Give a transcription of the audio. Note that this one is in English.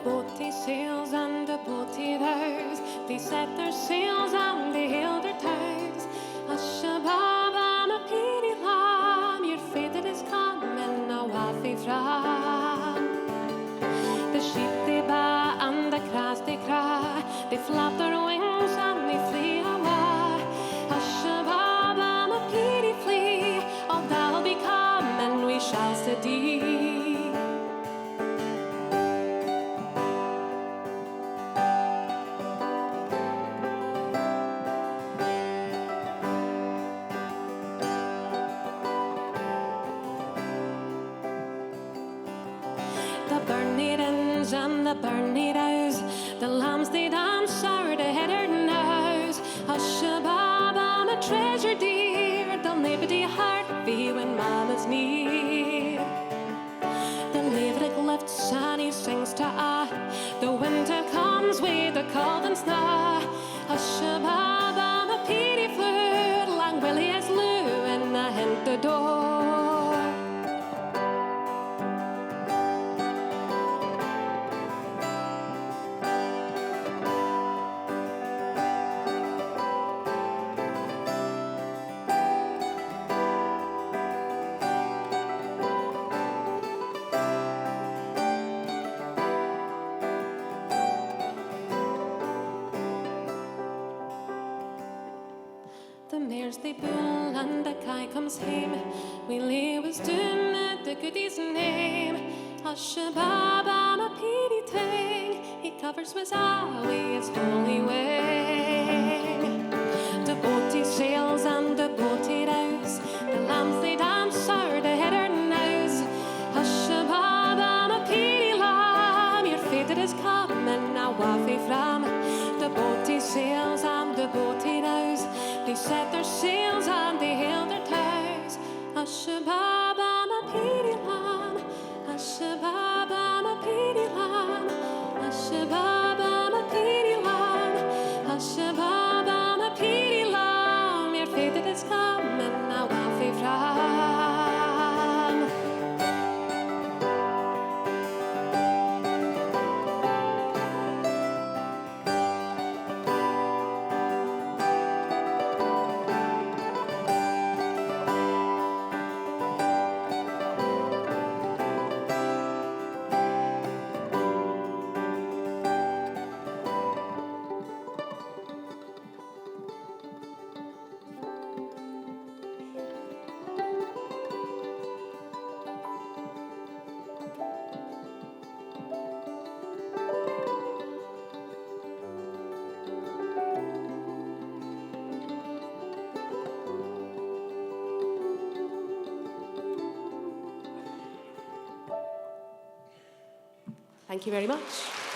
boaty sails and the boaty rows, they set their sails and they hailed their tows. Ashabab and a peary lamb, your fate it is coming now waffy from. The sheep they baa and the crass they cry, they flap their wings and they flee away. Ashabab and a peary flee, all that'll be coming we shall see. And the burnie rows, the lambs they dance are the header nows. Ashabab and a treasure dear, they'll never be hard be when mama's near. The liverick lifts and he sings to the winter comes with the cold and snow. Ashabab and a peary flew, lang Willie is loo and I hint the door. They bull and the kye comes hame. Willie was doing it, the goodie's name. Ashabab and a peary ting, he covers with his holy wing. The boaty sails and the boaty rows, the lambs they dance are the header nows. Ashabab and a peary lamb, your fate it is coming now waffy from. The boaty sails and the boaty rows, they set their sails and they hailed their tows. Ashabab and a peary lamb, Ashabab and a peary lamb, Ashabab and a peary lamb, Ashabab and a peary lamb, your fate it is coming now waffy from. Thank you very much.